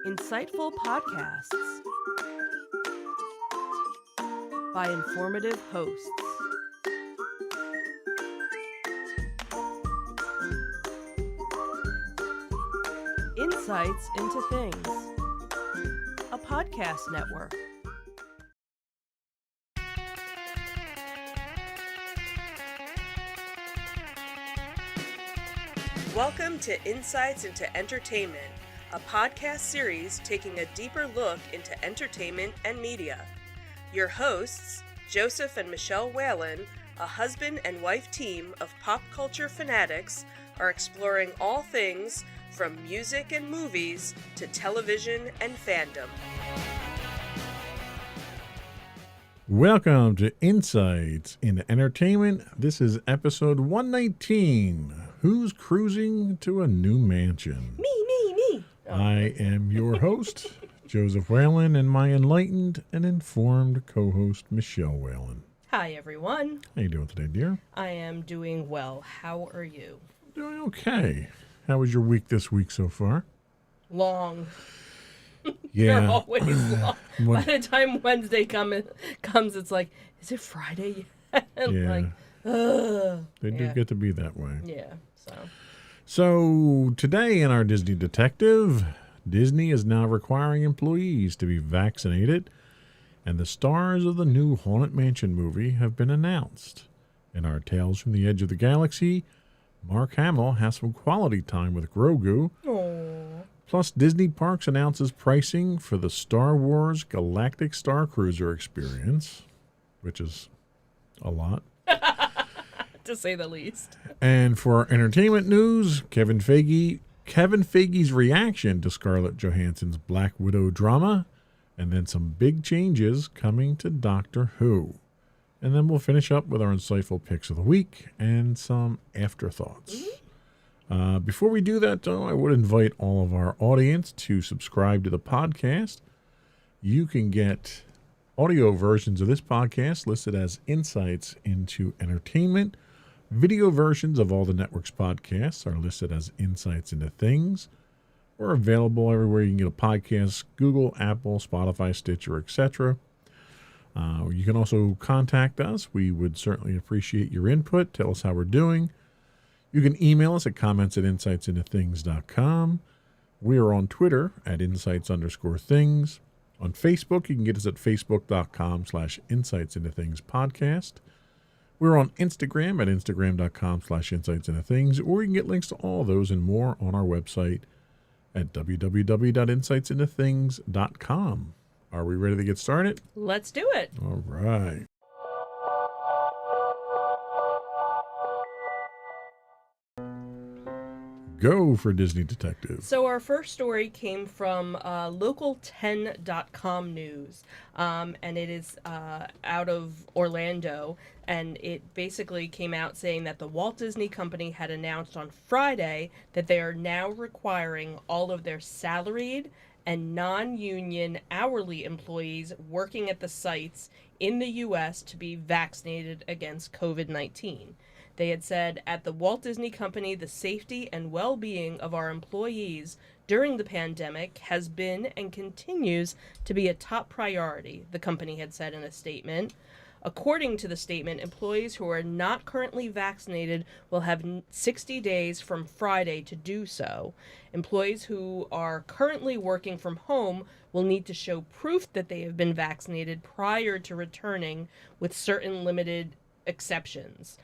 Insightful podcasts by informative hosts. Insights into Things, a podcast network. Welcome to Insights into Entertainment, a podcast series taking a deeper look into entertainment and media. Your hosts, Joseph and Michelle Whalen, a husband and wife team of pop culture fanatics, are exploring all things from music and movies to television and fandom. Welcome to Insights into Entertainment. This is episode 119. Who's cruising to a new mansion? Me. Oh. I am your host, Joseph Whalen, and my enlightened and informed co-host, Michelle Whalen. Hi, everyone. How you doing today, dear? I am doing well. How are you? Doing okay. How was your week this week so far? Long. Yeah. They're always long. By the time Wednesday comes, it's like, is it Friday yet? Yeah. Ugh. They do get to be that way. Yeah, So today in our Disney Detective, Disney is now requiring employees to be vaccinated, and the stars of the new Haunted Mansion movie have been announced. In our Tales from the Edge of the Galaxy, Mark Hamill has some quality time with Grogu. Aww. Plus, Disney Parks announces pricing for the Star Wars Galactic Star Cruiser experience, which is a lot. To say the least. And for our entertainment news, Kevin Feige's reaction to Scarlett Johansson's Black Widow drama, and then some big changes coming to Doctor Who. And then we'll finish up with our insightful picks of the week and some afterthoughts. Before we do that, though, I would invite all of our audience to subscribe to the podcast. You can get audio versions of this podcast listed as Insights into Entertainment. Video versions of all the network's podcasts are listed as Insights into Things. We're available everywhere you can get a podcast: Google, Apple, Spotify, Stitcher, etc. You can also contact us. We would certainly appreciate your input. Tell us how we're doing. You can email us at comments@insightsintothings.com. We are on Twitter at insights_things. On Facebook, you can get us at facebook.com/insightsintothingspodcast. We're on Instagram at instagram.com/insightsintothings, or you can get links to all those and more on our website at www.insightsintothings.com. Are we ready to get started? Let's do it. All right. Go for Disney Detective. So our first story came from local10.com news, and it is out of Orlando, and it basically came out saying that the Walt Disney Company had announced on Friday that they are now requiring all of their salaried and non-union hourly employees working at the sites in the U.S. to be vaccinated against COVID-19. They had said, at the Walt Disney Company, the safety and well-being of our employees during the pandemic has been and continues to be a top priority, the company had said in a statement. According to the statement, employees who are not currently vaccinated will have 60 days from Friday to do so. Employees who are currently working from home will need to show proof that they have been vaccinated prior to returning, with certain limited exceptions.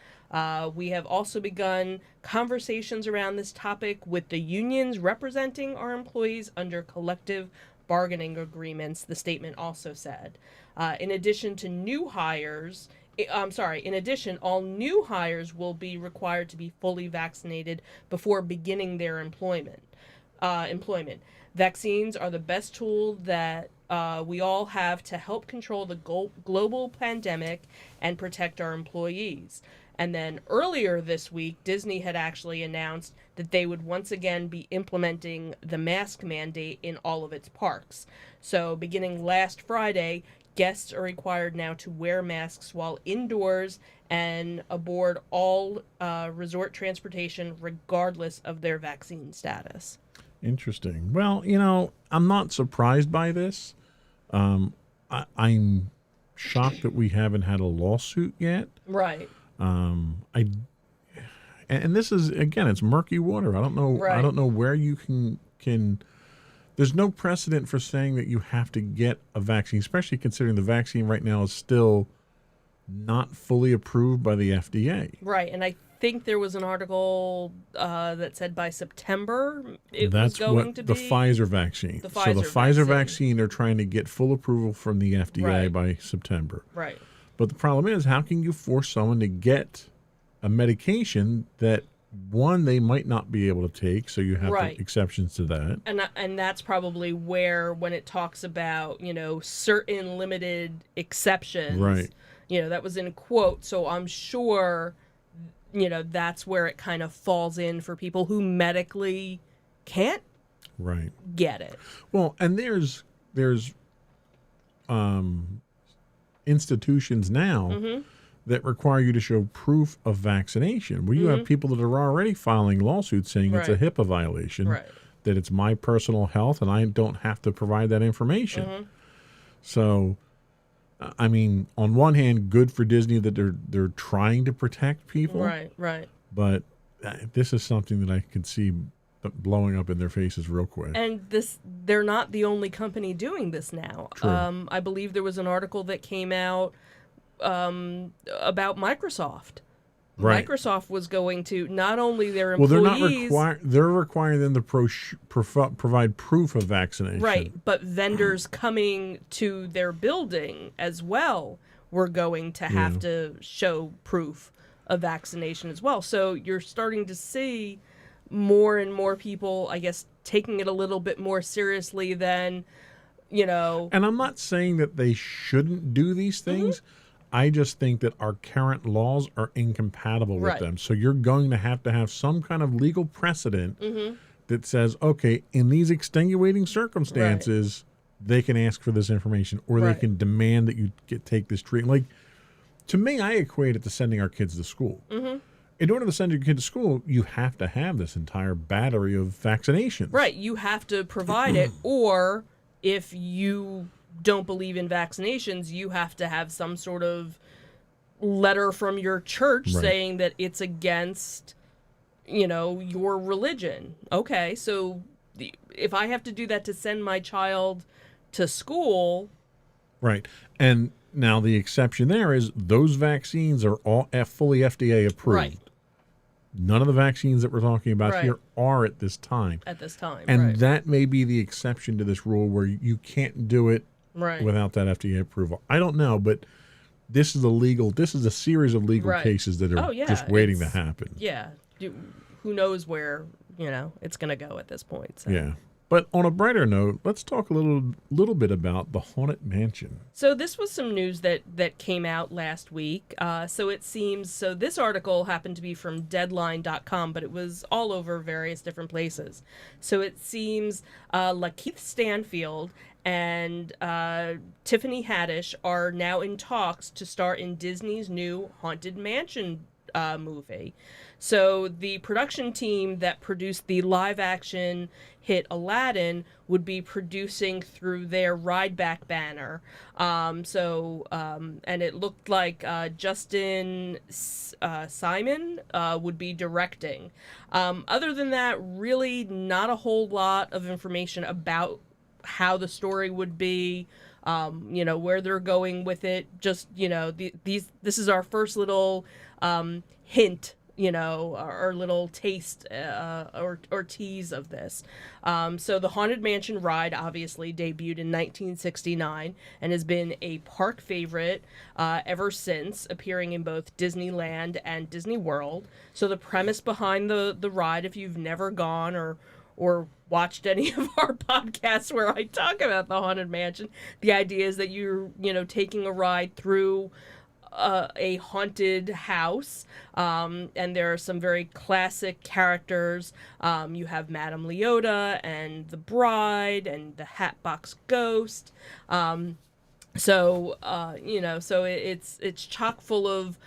We have also begun conversations around this topic with the unions representing our employees under collective bargaining agreements, the statement also said. In addition, all new hires will be required to be fully vaccinated before beginning their employment. Vaccines are the best tool that we all have to help control the global pandemic and protect our employees. And then earlier this week, Disney had actually announced that they would once again be implementing the mask mandate in all of its parks. So beginning last Friday, guests are required now to wear masks while indoors and aboard all resort transportation, regardless of their vaccine status. Interesting. Well, I'm not surprised by this. I'm shocked that we haven't had a lawsuit yet. Right. I and this is, again, it's murky water. I don't know. Right. I don't know where you can. There's no precedent for saying that you have to get a vaccine, especially considering the vaccine right now is still not fully approved by the FDA. Right, and I think there was an article that said by September it That's was going what to the be Pfizer vaccine. the So the Pfizer Pfizer vaccine. vaccine, they're trying to get full approval from the FDA Right. by September. Right. But the problem is, how can you force someone to get a medication that, one, they might not be able to take, so you have Right. exceptions to that. And that's probably where, when it talks about, certain limited exceptions, Right. That was in quote, so I'm sure, that's where it kind of falls in for people who medically can't Right. get it. Well, and there's institutions now Mm-hmm. that require you to show proof of vaccination, where you have people that are already filing lawsuits saying it's a Right. HIPAA violation, Right. that it's my personal health and I don't have to provide that information. Mm-hmm. So, I mean, on one hand, good for Disney that they're trying to protect people, Right, right. but this is something that I can see blowing up in their faces real quick. And they're not the only company doing this now. True. I believe there was an article that came out about Microsoft. Right. Microsoft was going to not only their Well, employees, they're requiring them to provide proof of vaccination. right, but vendors coming to their building as well were going to have to show proof of vaccination as well. So you're starting to see more and more people, I guess, taking it a little bit more seriously than, And I'm not saying that they shouldn't do these things. I just think that our current laws are incompatible with Right. them. So you're going to have some kind of legal precedent that says, okay, in these extenuating circumstances, they can ask for this information, or Right. they can demand that you take this treatment. Like, to me, I equate it to sending our kids to school. In order to send your kid to school, you have to have this entire battery of vaccinations. right, you have to provide it, or if you don't believe in vaccinations, you have to have some sort of letter from your church Right. saying that it's against, your religion. Okay, so if I have to do that to send my child to school, Right. And now the exception there is those vaccines are all fully FDA approved. Right. None of the vaccines that we're talking about Right. here are at this time. at this time, And right, that may be the exception to this rule where you can't do it right, without that FDA approval. I don't know, but this is a series of legal Right. cases that are Oh, yeah, just waiting to it's- happen. yeah. Who knows where it's gonna go at this point? So. Yeah. But on a brighter note, let's talk a little bit about the Haunted Mansion. So this was some news that came out last week. So it seems, so this article happened to be from Deadline.com, but it was all over various different places. So it seems Lakeith Stanfield and Tiffany Haddish are now in talks to star in Disney's new Haunted Mansion movie. So the production team that produced the live-action hit Aladdin would be producing through their Ride Back banner. And it looked like Justin Simon would be directing. Other than that, really not a whole lot of information about how the story would be, where they're going with it. Just, this is our first little hint, our little taste or tease of this. So the Haunted Mansion ride obviously debuted in 1969 and has been a park favorite ever since, appearing in both Disneyland and Disney World. So the premise behind the ride, if you've never gone or watched any of our podcasts where I talk about the Haunted Mansion, the idea is that you're, taking a ride through a haunted house, and there are some very classic characters. You have Madame Leota and the Bride and the Hatbox Ghost. So it's chock full of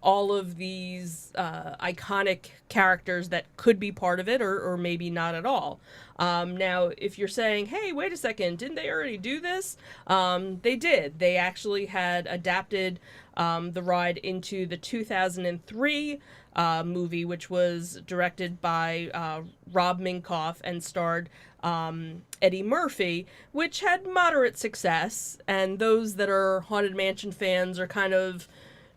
all of these iconic characters that could be part of it, or maybe not at all. Now, if you're saying, hey, wait a second, didn't they already do this? They did. They actually had adapted the ride into the 2003 movie, which was directed by Rob Minkoff and starred Eddie Murphy, which had moderate success. And those that are Haunted Mansion fans are kind of,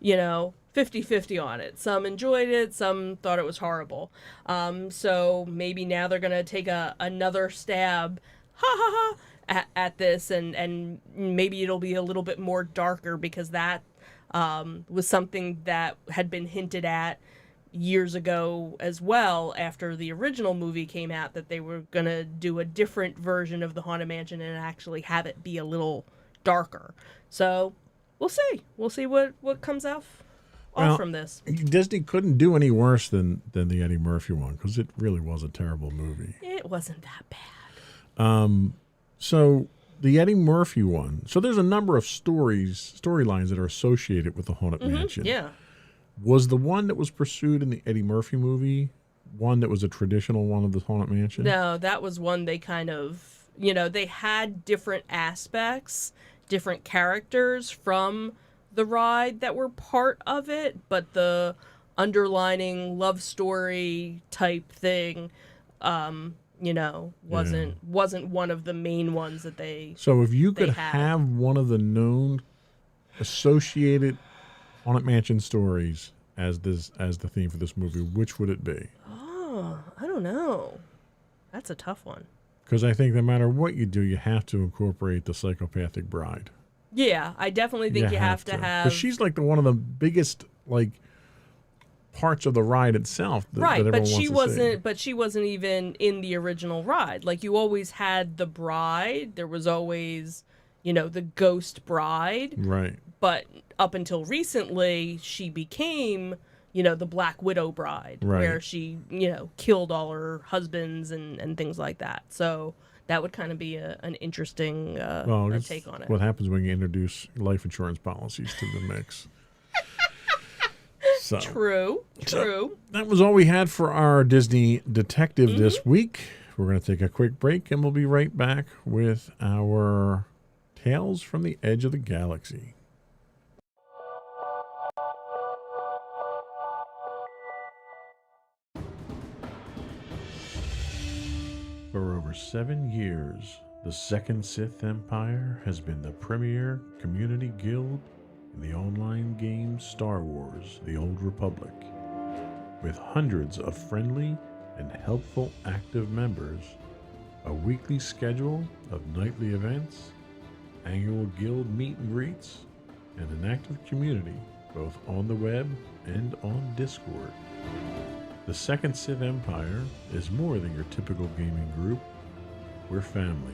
50-50 on it. Some enjoyed it, some thought it was horrible. So maybe now they're going to take another stab, ha ha ha, at this, and maybe it'll be a little bit more darker, because that was something that had been hinted at years ago as well, after the original movie came out, that they were going to do a different version of the Haunted Mansion and actually have it be a little darker. So we'll see. We'll see what comes off from this. Disney couldn't do any worse than the Eddie Murphy one, because it really was a terrible movie. It wasn't that bad. So the Eddie Murphy one. So there's a number of storylines that are associated with the Haunted Mansion. Yeah. Was the one that was pursued in the Eddie Murphy movie one that was a traditional one of the Haunted Mansion? No, that was one they kind of, they had different aspects, different characters from the ride that were part of it, but the underlining love story type thing, wasn't one of the main ones that they. So if you could have one of the known associated Haunted Mansion stories as the theme for this movie, which would it be? Oh, I don't know. That's a tough one. Because I think no matter what you do, you have to incorporate the psychopathic bride. Yeah, I definitely think you have to have. Because she's like one of the biggest parts of the ride itself. Right, that but she wasn't. See. But she wasn't even in the original ride. Like, you always had the bride. There was always, the ghost bride. Right. But up until recently, she became, the Black Widow bride, right, where she, killed all her husbands and things like that. So that would kind of be an interesting take on it. What happens when you introduce life insurance policies to the mix? True. So that was all we had for our Disney Detective this week. We're going to take a quick break, and we'll be right back with our Tales from the Edge of the Galaxy. For over 7 years, the Second Sith Empire has been the premier community guild in the online game Star Wars: The Old Republic. With hundreds of friendly and helpful active members, a weekly schedule of nightly events, annual guild meet and greets, and an active community both on the web and on Discord. The Second Sith Empire is more than your typical gaming group. We're family.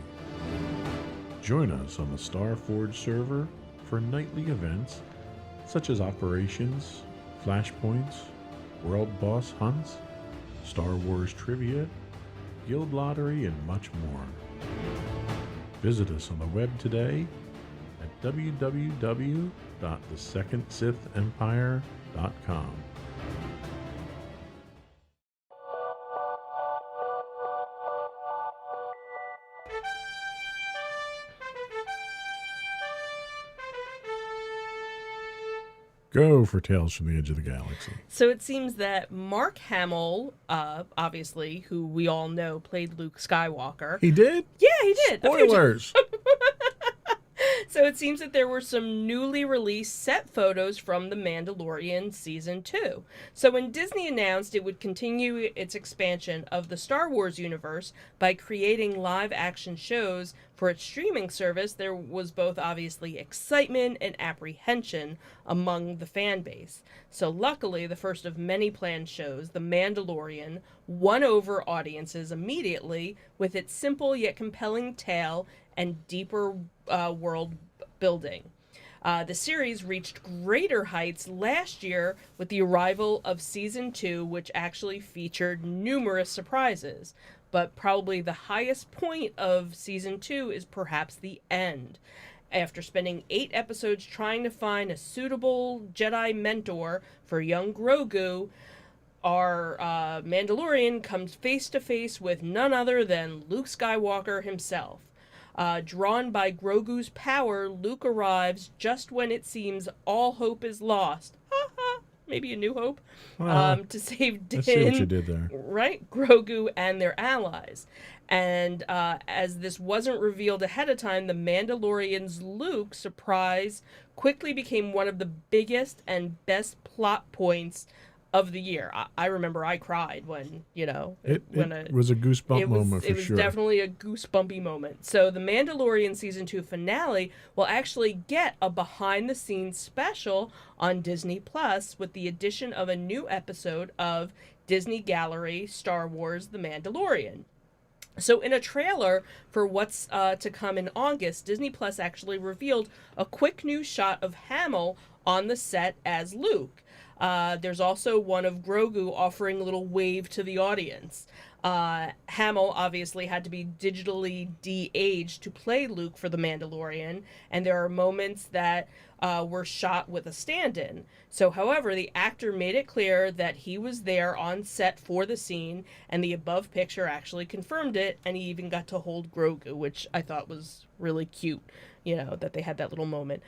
Join us on the Starforge server for nightly events such as operations, flashpoints, world boss hunts, Star Wars trivia, guild lottery, and much more. Visit us on the web today at www.thesecondsithempire.com. Go for Tales from the Edge of the Galaxy. So it seems that Mark Hamill, obviously, who we all know played Luke Skywalker. He did? Yeah, he did. Spoilers! So it seems that there were some newly released set photos from The Mandalorian Season 2. So when Disney announced it would continue its expansion of the Star Wars universe by creating live-action shows for its streaming service, there was both obviously excitement and apprehension among the fan base. So luckily, the first of many planned shows, The Mandalorian, won over audiences immediately with its simple yet compelling tale and deeper world building. The series reached greater heights last year with the arrival of Season 2, which actually featured numerous surprises. But probably the highest point of Season 2 is perhaps the end. After spending 8 episodes trying to find a suitable Jedi mentor for young Grogu, our Mandalorian comes face to face with none other than Luke Skywalker himself. Drawn by Grogu's power, Luke arrives just when it seems all hope is lost. Maybe a new hope. To save Din, I see what you did there. right? Grogu and their allies. And as this wasn't revealed ahead of time, the Mandalorian's Luke surprise quickly became one of the biggest and best plot points of the year. I remember I cried when, It was a goosebump moment for sure. It was definitely a goosebumpy moment. So the Mandalorian Season 2 finale will actually get a behind-the-scenes special on Disney Plus with the addition of a new episode of Disney Gallery Star Wars The Mandalorian. So in a trailer for what's to come in August, Disney Plus actually revealed a quick new shot of Hamill on the set as Luke. There's also one of Grogu offering a little wave to the audience. Hamill obviously had to be digitally de-aged to play Luke for The Mandalorian, and there are moments that were shot with a stand-in. So, however, the actor made it clear that he was there on set for the scene, and the above picture actually confirmed it, and he even got to hold Grogu, which I thought was really cute. That they had that little moment.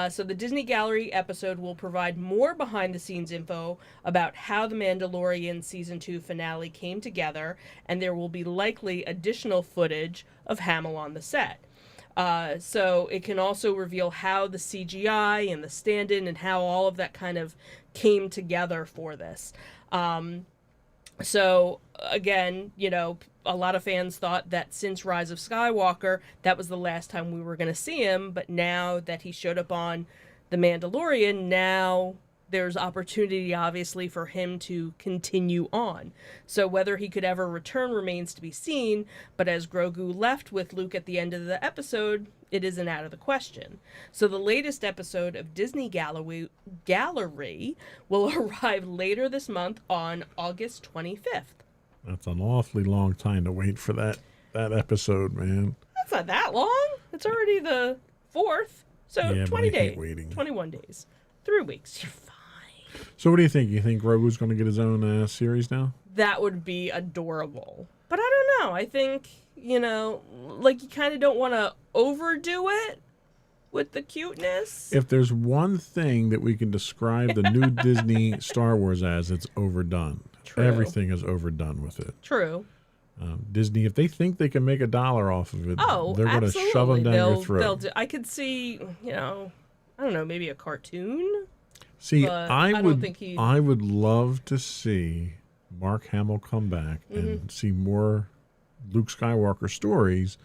So the Disney Gallery episode will provide more behind-the-scenes info about how The Mandalorian Season 2 finale came together, and there will be likely additional footage of Hamill on the set. So it can also reveal how the CGI and the stand-in and how all of that kind of came together for this. So, again, a lot of fans thought that since Rise of Skywalker, that was the last time we were going to see him. But now that he showed up on The Mandalorian, now there's opportunity, obviously, for him to continue on. So whether he could ever return remains to be seen. But as Grogu left with Luke at the end of the episode, it isn't out of the question. So the latest episode of Disney Gallery will arrive later this month on August 25th. That's an awfully long time to wait for that episode, man. That's not that long. It's already the 4th. So yeah, 20 days. Hate waiting. 21 days. 3 weeks. You're fine. So what do you think? You think Grogu's going to get his own series now? That would be adorable. But I don't know. I think, you kind of don't want to overdo it with the cuteness. If there's one thing that we can describe the new Disney Star Wars as, it's overdone. True. Everything is overdone with it. True. Disney, if they think they can make a dollar off of it, they're going to shove them down your throat. I could see, I don't know, maybe a cartoon. See, I would love to see Mark Hamill come back and see more Luke Skywalker stories,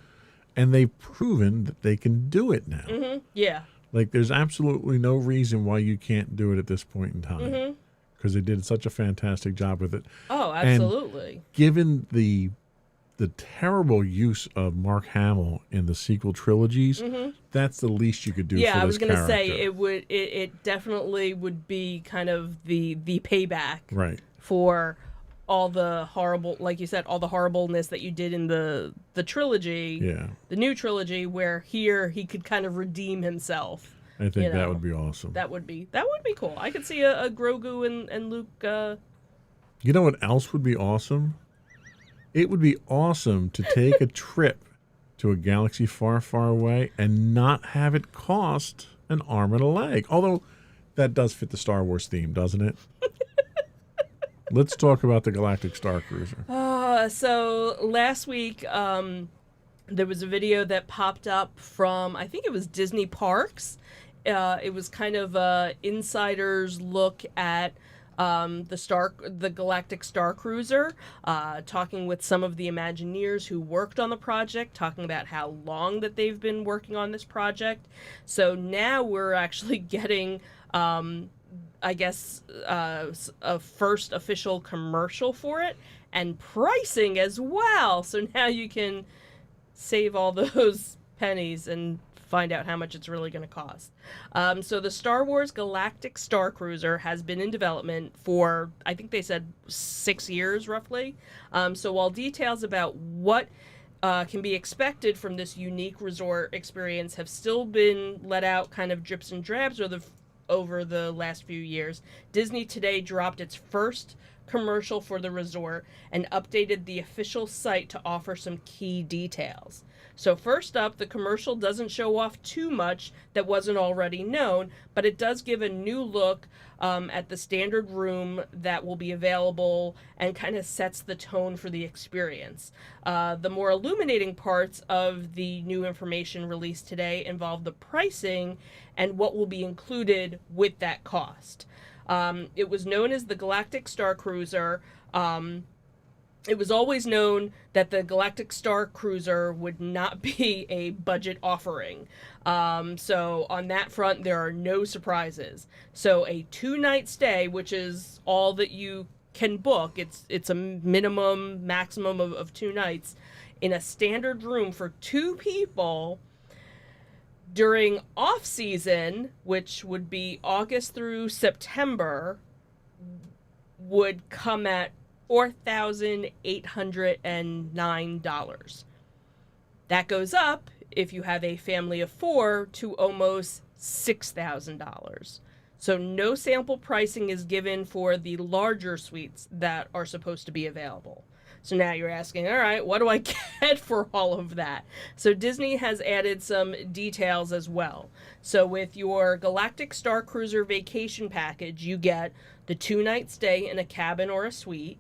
and they've proven that they can do it now. Mm-hmm. Yeah. Like, there's absolutely no reason why you can't do it at this point in time, because they did such a fantastic job with it. Oh, absolutely. And given the terrible use of Mark Hamill in the sequel trilogies, that's the least you could do for this character. Yeah, I was going to say, it definitely would be kind of the payback for all the horrible, like you said, all the horribleness that you did in the trilogy, the new trilogy, where here he could kind of redeem himself. I think that would be awesome. That would be cool. I could see a Grogu and Luke. You know what else would be awesome? It would be awesome to take a trip to a galaxy far, far away and not have it cost an arm and a leg. Although that does fit the Star Wars theme, doesn't it? Let's talk about the Galactic Star Cruiser. So last week, there was a video that popped up from, I think it was Disney Parks. It was kind of a insider's look at the Galactic Star Cruiser, talking with some of the Imagineers who worked on the project, talking about how long that they've been working on this project. So now we're actually getting, I guess, a first official commercial for it, and pricing as well. So now you can save all those pennies and find out how much it's really going to cost. So the Star Wars Galactic Star Cruiser has been in development for, I think they said 6 years roughly. So while details about what can be expected from this unique resort experience have still been let out kind of drips and drabs over the last few years. Disney today dropped its first commercial for the resort and updated the official site to offer some key details. So first up, the commercial doesn't show off too much that wasn't already known, but it does give a new look at the standard room that will be available and kind of sets the tone for the experience. The more illuminating parts of the new information released today involve the pricing and what will be included with that cost. It was known as the Galactic Star Cruiser. It was always known that the Galactic Star Cruiser would not be a budget offering. So on that front, there are no surprises. So a 2-night stay, which is all that you can book, it's a maximum of 2 nights, in a standard room for 2 people during off-season, which would be August through September, would come at $4,809. That goes up if you have a family of 4 to almost $6,000. So no sample pricing is given for the larger suites that are supposed to be available. So now you're asking, all right, what do I get for all of that? So Disney has added some details as well. So with your Galactic Star Cruiser vacation package, you get the 2-night stay in a cabin or a suite,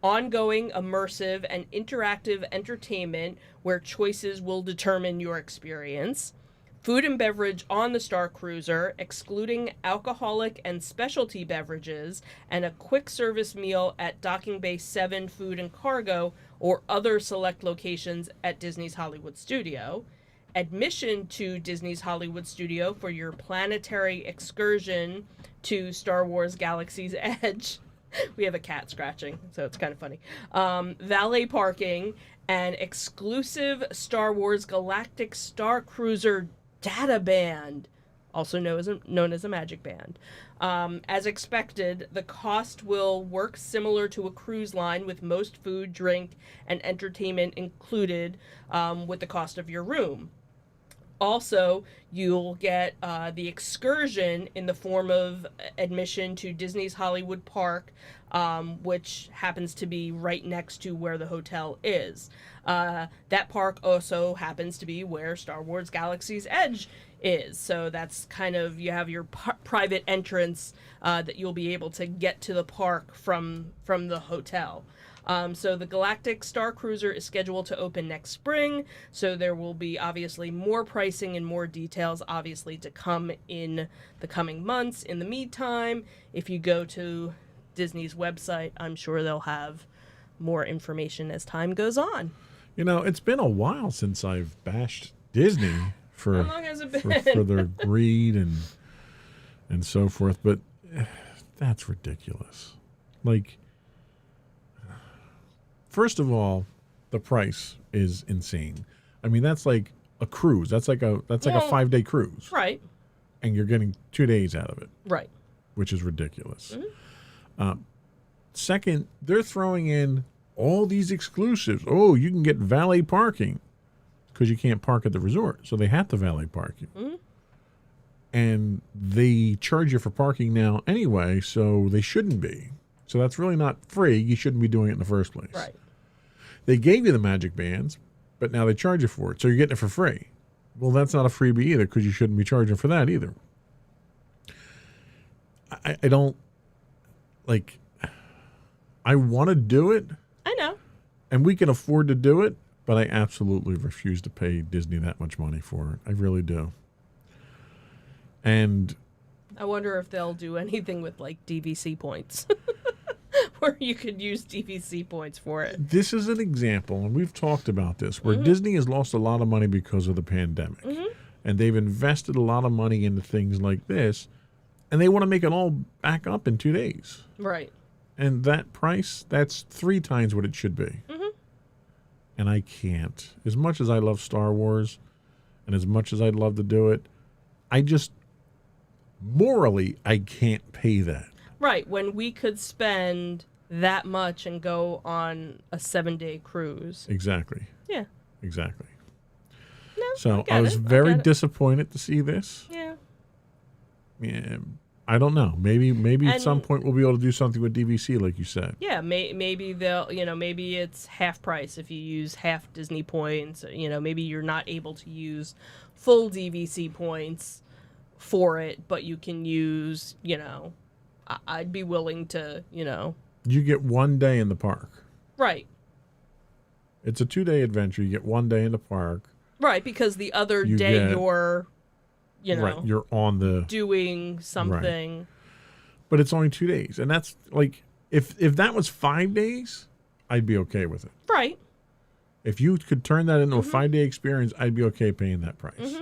ongoing immersive and interactive entertainment where choices will determine your experience, food and beverage on the Star Cruiser, excluding alcoholic and specialty beverages, and a quick service meal at Docking Bay 7 Food and Cargo or other select locations at Disney's Hollywood Studio, admission to Disney's Hollywood Studio for your planetary excursion to Star Wars Galaxy's Edge. We have a cat scratching, so it's kind of funny. Valet parking and exclusive Star Wars Galactic Star Cruiser data band, also known as a magic band. As expected, the cost will work similar to a cruise line with most food, drink, and entertainment included with the cost of your room. Also, you'll get the excursion in the form of admission to Disney's Hollywood Park, which happens to be right next to where the hotel is. That park also happens to be where Star Wars Galaxy's Edge is. So that's kind of, you have your private entrance that you'll be able to get to the park from the hotel. So the Galactic Star Cruiser is scheduled to open next spring, so there will be obviously more pricing and more details obviously to come in the coming months. In the meantime, if you go to Disney's website, I'm sure they'll have more information as time goes on. You know, it's been a while since I've bashed Disney for, How long has it been? for their greed and so forth, but that's ridiculous. Like, first of all, the price is insane. I mean, that's like a cruise. That's like a 5-day cruise. Right. And you're getting 2 days out of it. Right. Which is ridiculous. Mm-hmm. Second, they're throwing in all these exclusives. Oh, you can get valet parking because you can't park at the resort. So they have to valet park you. Mm-hmm. And they charge you for parking now anyway, so they shouldn't be. So that's really not free. You shouldn't be doing it in the first place. Right. They gave you the magic bands, but now they charge you for it. So you're getting it for free. Well, that's not a freebie either because you shouldn't be charging for that either. I don't, like, I want to do it. I know. And we can afford to do it, but I absolutely refuse to pay Disney that much money for it. I really do. And I wonder if they'll do anything with, like, DVC points. Where you could use DVC points for it. This is an example, and we've talked about this, where Mm-hmm. Disney has lost a lot of money because of the pandemic. Mm-hmm. And they've invested a lot of money into things like this, and they want to make it all back up in 2 days. Right. And that price, that's 3 times what it should be. Mm-hmm. And I can't. As much as I love Star Wars, and as much as I'd love to do it, I just, morally, I can't pay that. Right, when we could spend that much and go on a 7-day cruise. Exactly. Yeah. exactly. No, So I I was get it. very disappointed to see this. Yeah. Yeah, I don't know. Maybe at some And- point we'll be able to do something with DVC, like you said. Yeah, maybe they'll, maybe it's half price if you use half Disney points. Maybe you're not able to use full DVC points for it, but you can use, I'd be willing to, You get 1 day in the park. Right. It's a 2-day adventure. You get 1 day in the park. Right, because the other You day get- you're, Right, you're on the. doing something. But it's only 2 days, and that's like if that was 5 days, I'd be okay with it. Right. If you could turn that into a 5-day experience, I'd be okay paying that price.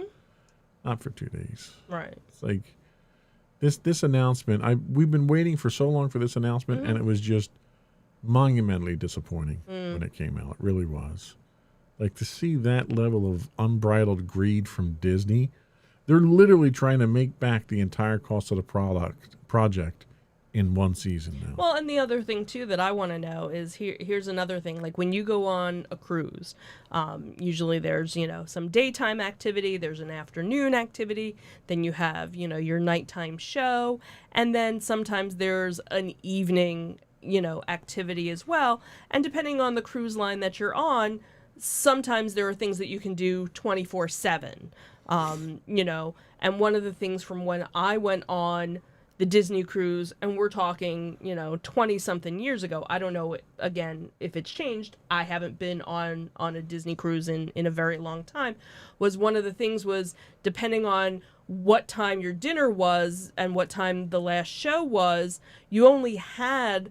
Not for 2 days. Right. It's like this announcement. We've been waiting for so long for this announcement, and it was just monumentally disappointing when it came out. It really was. Like, to see that level of unbridled greed from Disney, they're literally trying to make back the entire cost of the project in one season now. Well, and the other thing too that I want to know is here's another thing. Like when you go on a cruise, usually there's some daytime activity, there's an afternoon activity, then you have your nighttime show, and then sometimes there's an evening activity as well. And depending on the cruise line that you're on, sometimes there are things that you can do 24/7. And one of the things from when I went on the Disney cruise, and we're talking, 20 something years ago. I don't know again if it's changed. I haven't been on a Disney cruise in a very long time. Was one of the things was depending on what time your dinner was and what time the last show was, you only had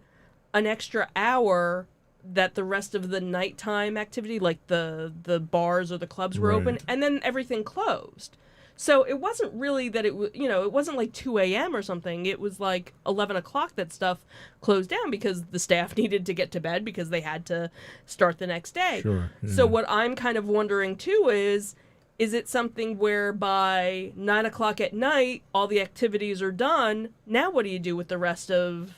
an extra hour that the rest of the nighttime activity, like the bars or the clubs were open, Right. and then everything closed. So it wasn't really that it was, it wasn't like 2 a.m. or something. It was like 11 o'clock that stuff closed down because the staff needed to get to bed because they had to start the next day. Sure. Yeah. So what I'm kind of wondering too is it something where by 9 o'clock at night, all the activities are done? Now what do you do with the rest of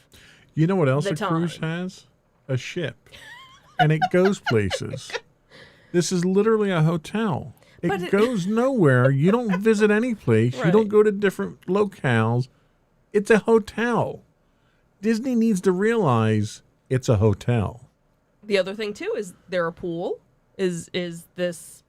You know what else the a cruise time? has? A ship. And it goes places. This is literally a hotel. But It goes nowhere. You don't visit any place. You Right. don't go to different locales. It's a hotel. Disney needs to realize it's a hotel. The other thing too is there a pool? Is this,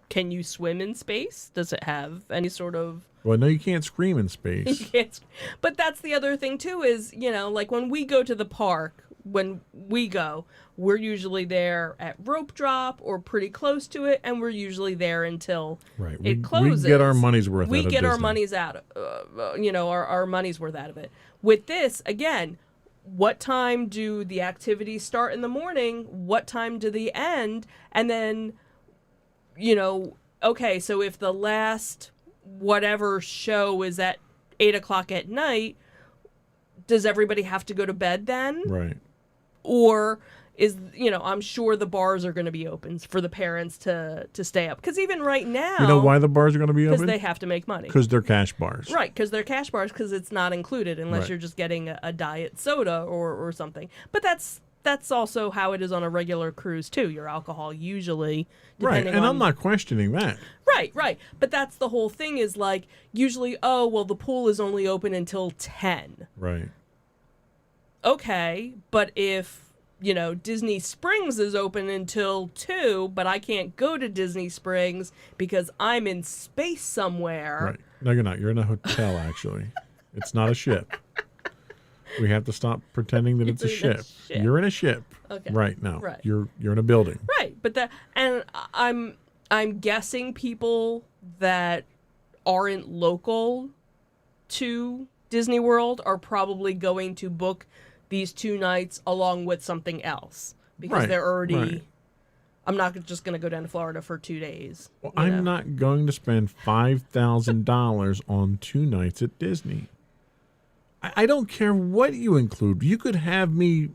can you swim in space? Does it have any sort of Well, no, you can't scream in space. You can't. But that's the other thing too is, like when we go to the park, we're usually there at rope drop or pretty close to it, and we're usually there until Right. it closes. We get our money's worth We out of get our Disney. money's out, our money's worth out of it. With this, again, what time do the activities start in the morning? What time do they end? And then, okay, so if the last whatever show is at 8 o'clock at night, does everybody have to go to bed then? Right. Or is, I'm sure the bars are going to be open for the parents to stay up. Because even right now, You know why the bars are going to be because open? they have to make money. Because they're cash bars. Right, because they're cash bars, because it's not included unless Right. you're just getting a diet soda or something. But that's also how it is on a regular cruise too. Your alcohol usually, Right. depending And on, I'm not questioning that. Right. But that's the whole thing is like usually, oh well, the pool is only open until 10. Right. Okay, but if Disney Springs is open until 2, but I can't go to Disney Springs because I'm in space somewhere. Right. No, you're not. You're in a hotel, actually. It's not a ship. We have to stop pretending that it's a You're in a ship. ship. You're in a ship. Okay. Right now. Right. You're in a building. Right, but I'm guessing people that aren't local to Disney World are probably going to book these 2 nights along with something else because Right, they're already. right. I'm not just going to go down to Florida for 2 days. Well, you know? I'm not going to spend $5,000 on 2 nights at Disney. I don't care what you include. You could have me,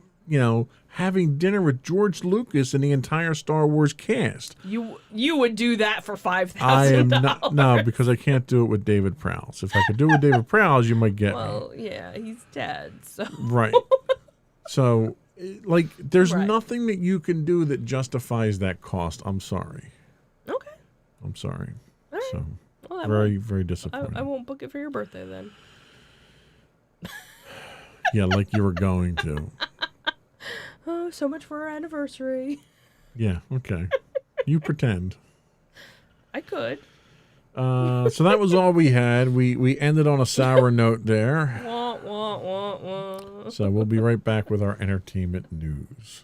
having dinner with George Lucas and the entire Star Wars cast. You would do that for $5,000. I am not. No, because I can't do it with David Prowse. If I could do it with David Prowse, you might get me. Well, yeah, he's dead. So Right. So Like, there's Right. nothing that you can do that justifies that cost. I'm sorry. Okay. I'm sorry. All right. So, Well, very disappointing. I won't book it for your birthday then. Yeah, like you were going to. Oh, so much for our anniversary. Yeah, okay. You pretend. I could. So that was all we had. We ended on a sour note there. Wah, wah, wah, wah. So we'll be right back with our entertainment news.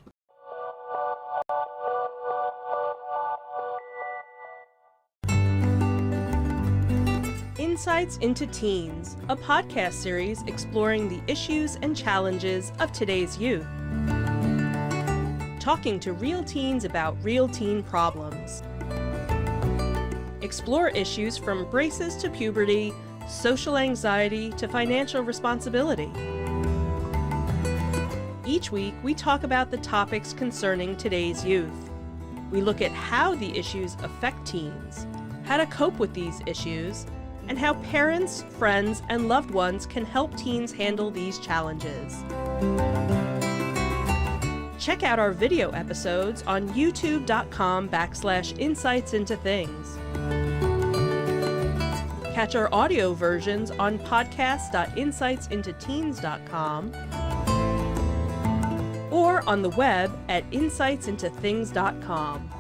Insights into Teens, a podcast series exploring the issues and challenges of today's youth. Talking to real teens about real teen problems. Explore issues from braces to puberty, social anxiety to financial responsibility. Each week, we talk about the topics concerning today's youth. We look at how the issues affect teens, how to cope with these issues, and how parents, friends, and loved ones can help teens handle these challenges. Check out our video episodes on youtube.com/insightsintothings. Catch our audio versions on podcast.insightsintoteens.com or on the web at insightsintothings.com.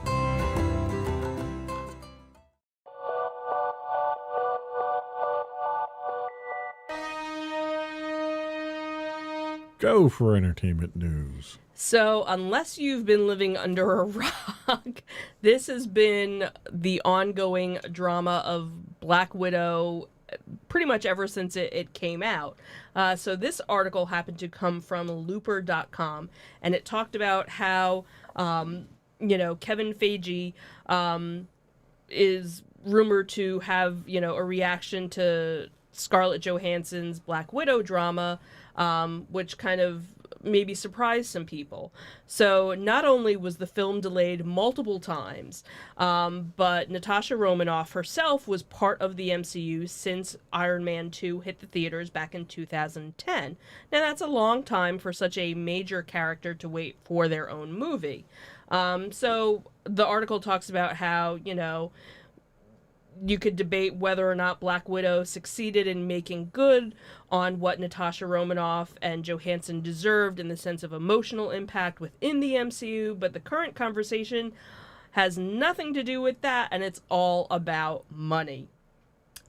Go for entertainment news. So, unless you've been living under a rock, this has been the ongoing drama of Black Widow pretty much ever since it came out. So this article happened to come from Looper.com, and it talked about how, Kevin Feige is rumored to have, a reaction to Scarlett Johansson's Black Widow drama, which kind of maybe surprised some people. So not only was the film delayed multiple times, but Natasha Romanoff herself was part of the MCU since Iron Man 2 hit the theaters back in 2010. Now that's a long time for such a major character to wait for their own movie. So the article talks about how, you could debate whether or not Black Widow succeeded in making good on what Natasha Romanoff and Johansson deserved in the sense of emotional impact within the MCU, but the current conversation has nothing to do with that, and it's all about money.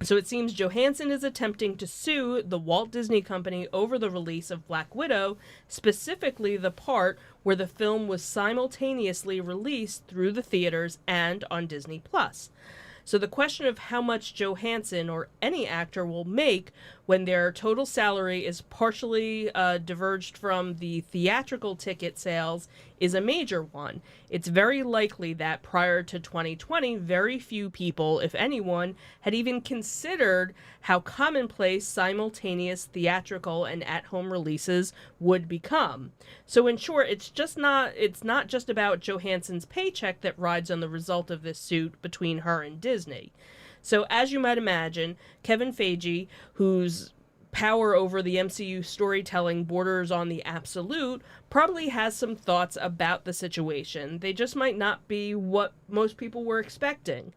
So it seems Johansson is attempting to sue the Walt Disney Company over the release of Black Widow, specifically the part where the film was simultaneously released through the theaters and on Disney+. So the question of how much Johansson or any actor will make when their total salary is partially diverged from the theatrical ticket sales is a major one. It's very likely that prior to 2020, very few people, if anyone, had even considered how commonplace simultaneous theatrical and at-home releases would become. So in short, it's not just about Johansson's paycheck that rides on the result of this suit between her and Disney. So as you might imagine, Kevin Feige, whose power over the MCU storytelling borders on the absolute, probably has some thoughts about the situation. They just might not be what most people were expecting.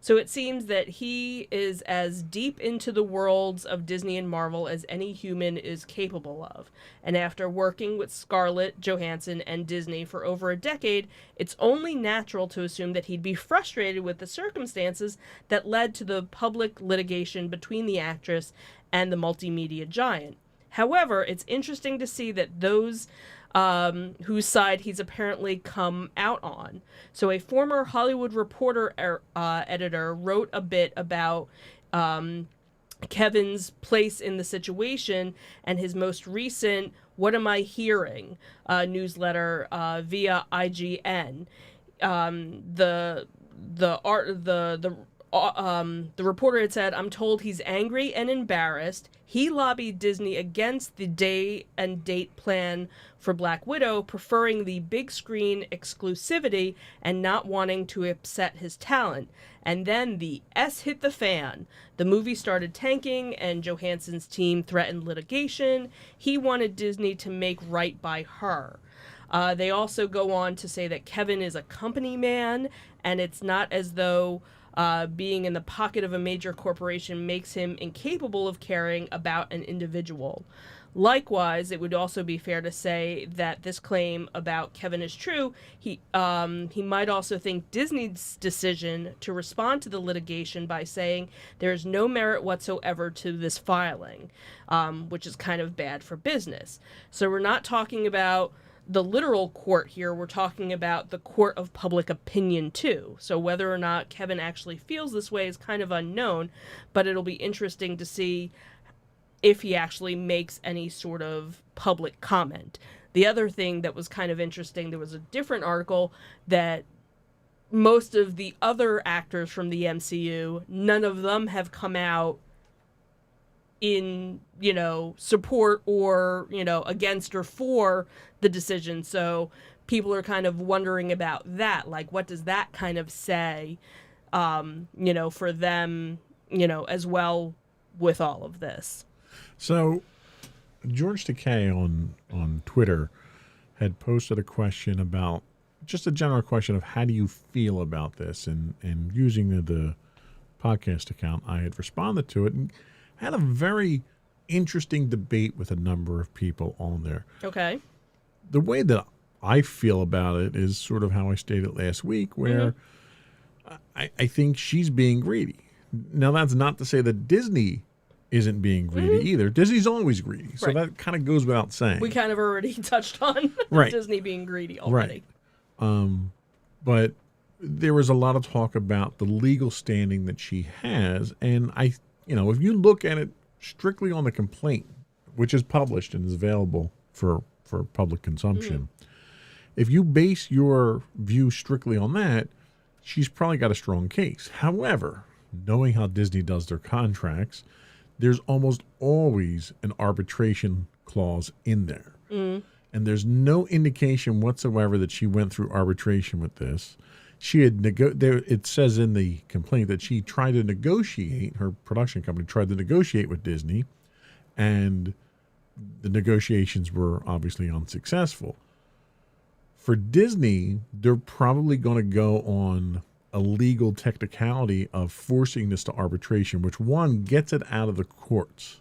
So it seems that he is as deep into the worlds of Disney and Marvel as any human is capable of. And after working with Scarlett Johansson and Disney for over a decade, it's only natural to assume that he'd be frustrated with the circumstances that led to the public litigation between the actress and the multimedia giant. However, it's interesting to see that those whose side he's apparently come out on. So a former Hollywood Reporter editor wrote a bit about Kevin's place in the situation and his most recent "What Am I Hearing?" newsletter via IGN. The reporter had said, "I'm told he's angry and embarrassed. He lobbied Disney against the day and date plan for Black Widow, preferring the big screen exclusivity and not wanting to upset his talent. And then the S hit the fan. The movie started tanking and Johansson's team threatened litigation. He wanted Disney to make right by her." They also go on to say that Kevin is a company man, and it's not as though being in the pocket of a major corporation makes him incapable of caring about an individual. Likewise, it would also be fair to say that this claim about Kevin is true. He might also think Disney's decision to respond to the litigation by saying there is no merit whatsoever to this filing, which is kind of bad for business. So we're not talking about the literal court here. We're talking about the court of public opinion too. So whether or not Kevin actually feels this way is kind of unknown, but it'll be interesting to see if he actually makes any sort of public comment. The other thing that was kind of interesting, there was a different article that most of the other actors from the MCU, none of them have come out in, support or, against or for the decision. So people are kind of wondering about that. Like, what does that kind of say, for them, as well with all of this? So, George Takei on Twitter had posted a question about, just a general question of how do you feel about this? And using the podcast account, I had responded to it and had a very interesting debate with a number of people on there. Okay. The way that I feel about it is sort of how I stated last week, where I think she's being greedy. Now, that's not to say that Disney isn't being greedy either. Disney's always greedy. So that kind of goes without saying. We kind of already touched on Disney being greedy already. Right. But there was a lot of talk about the legal standing that she has. And if you look at it strictly on the complaint, which is published and is available for public consumption, if you base your view strictly on that, she's probably got a strong case. However, knowing how Disney does their contracts, there's almost always an arbitration clause in there. And there's no indication whatsoever that she went through arbitration with this. She had it says in the complaint that she tried to negotiate, her production company tried to negotiate with Disney, and the negotiations were obviously unsuccessful. For Disney, they're probably going to go on a legal technicality of forcing this to arbitration, which, one, gets it out of the courts,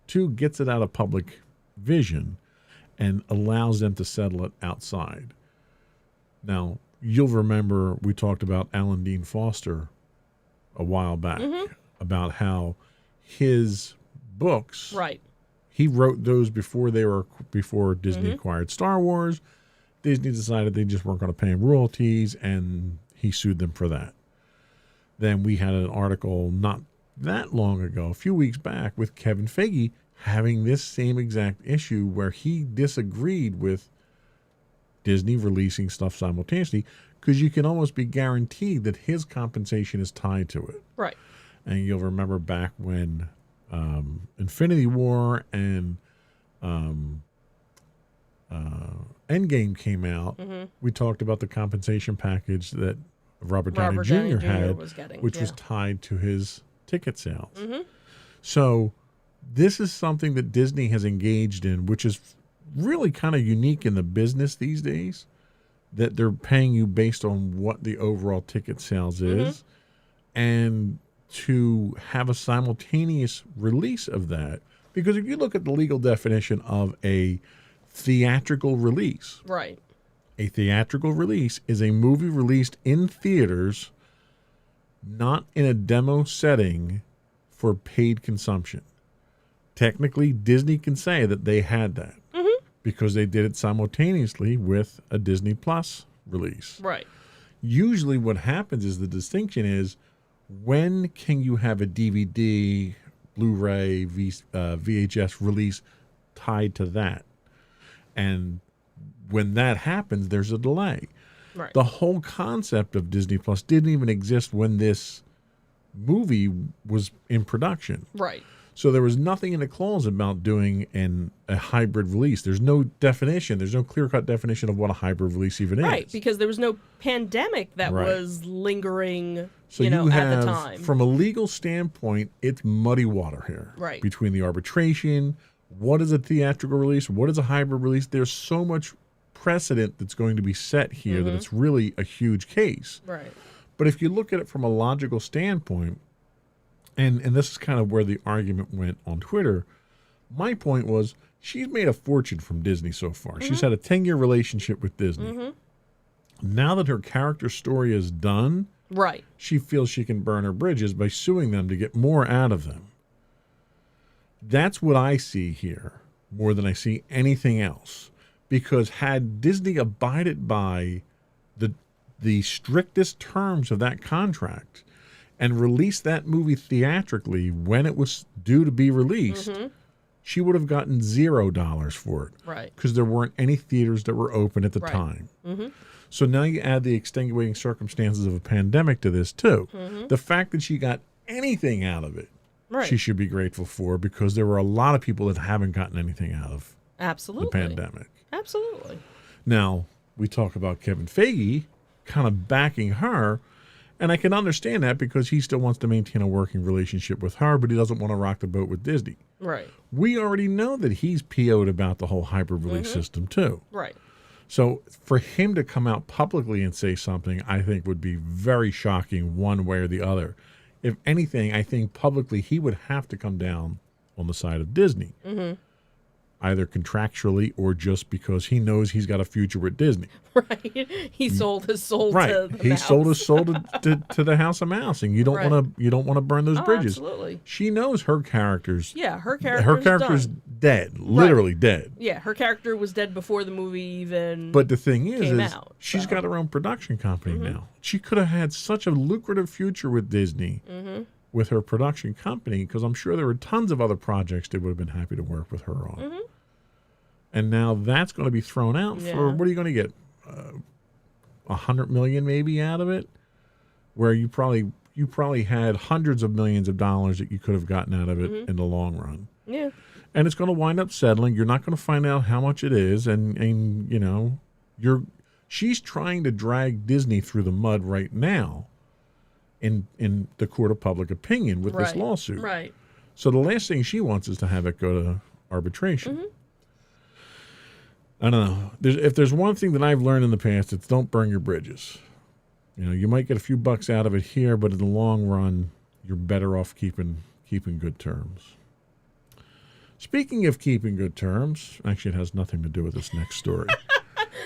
two, gets it out of public vision, and allows them to settle it outside. Now, you'll remember we talked about Alan Dean Foster a while back about how his books, he wrote those before Disney acquired Star Wars. Disney decided they just weren't going to pay him royalties, and he sued them for that. Then we had an article not that long ago, a few weeks back, with Kevin Feige having this same exact issue where he disagreed with Disney releasing stuff simultaneously because you can almost be guaranteed that his compensation is tied to it. Right. And you'll remember back when Infinity War and Endgame came out, we talked about the compensation package that Robert Downey Jr. had, which was tied to his ticket sales. So this is something that Disney has engaged in, which is really kind of unique in the business these days, that they're paying you based on what the overall ticket sales is, and to have a simultaneous release of that. Because if you look at the legal definition of a theatrical release, a theatrical release is a movie released in theaters, not in a demo setting for paid consumption. Technically, Disney can say that they had that because they did it simultaneously with a Disney Plus release. Right. Usually what happens is the distinction is, when can you have a DVD, Blu-ray, VHS release tied to that? And when that happens, there's a delay. Right. The whole concept of Disney Plus didn't even exist when this movie was in production. Right. So there was nothing in the clause about doing a hybrid release. There's no definition. There's no clear-cut definition of what a hybrid release even is. Right, because there was no pandemic that was lingering, so at the time. From a legal standpoint, it's muddy water here. Right. Between the arbitration, what is a theatrical release, what is a hybrid release, there's so much precedent that's going to be set here that it's really a huge case. Right. But if you look at it from a logical standpoint, and this is kind of where the argument went on Twitter, my point was she's made a fortune from Disney so far. She's had a 10-year relationship with Disney. Now that her character story is done, Right. she feels she can burn her bridges by suing them to get more out of them. That's what I see here more than I see anything else. Because had Disney abided by the strictest terms of that contract and released that movie theatrically when it was due to be released, she would have gotten $0 for it. Right. Because there weren't any theaters that were open at the time. So now you add the extenuating circumstances of a pandemic to this too. The fact that she got anything out of it, she should be grateful for, because there were a lot of people that haven't gotten anything out of Absolutely. the pandemic. Absolutely. Now, we talk about Kevin Feige kind of backing her, and I can understand that because he still wants to maintain a working relationship with her, but he doesn't want to rock the boat with Disney. Right. We already know that he's PO'd about the whole hybrid release system too. Right. So for him to come out publicly and say something, I think would be very shocking one way or the other. If anything, I think publicly he would have to come down on the side of Disney. Either contractually or just because he knows he's got a future with Disney. Right. He sold his soul to the He mouse. sold his soul to the House of Mouse, and you don't want to burn those bridges. Absolutely. She knows her character's Yeah, her character's done. dead, literally dead. Yeah, her character was dead before the movie even But the thing is came out. she's got her own production company now. She could have had such a lucrative future with Disney with her production company, because I'm sure there were tons of other projects they would have been happy to work with her on. And now that's going to be thrown out for, what are you going to get? $100 million maybe out of it, where you probably had hundreds of millions of dollars that you could have gotten out of it in the long run. Yeah. And it's going to wind up settling. You're not going to find out how much it is, and you know, she's trying to drag Disney through the mud right now in the court of public opinion with this lawsuit. Right. So the last thing she wants is to have it go to arbitration. I don't know. If there's one thing that I've learned in the past, it's don't burn your bridges. You know, you might get a few bucks out of it here, but in the long run, you're better off keeping good terms. Speaking of keeping good terms, actually, it has nothing to do with this next story.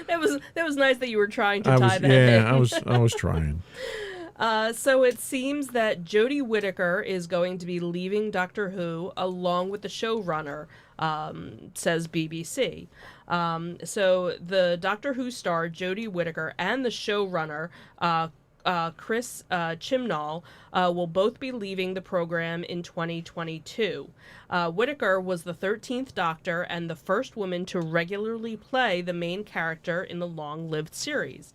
That was nice that you were trying to tie that in. Yeah, I was trying. So it seems that Jodie Whittaker is going to be leaving Doctor Who along with the showrunner, says BBC. So the Doctor Who star Jodie Whittaker and the showrunner Chris Chibnall will both be leaving the program in 2022. Whittaker was the 13th Doctor and the first woman to regularly play the main character in the long-lived series.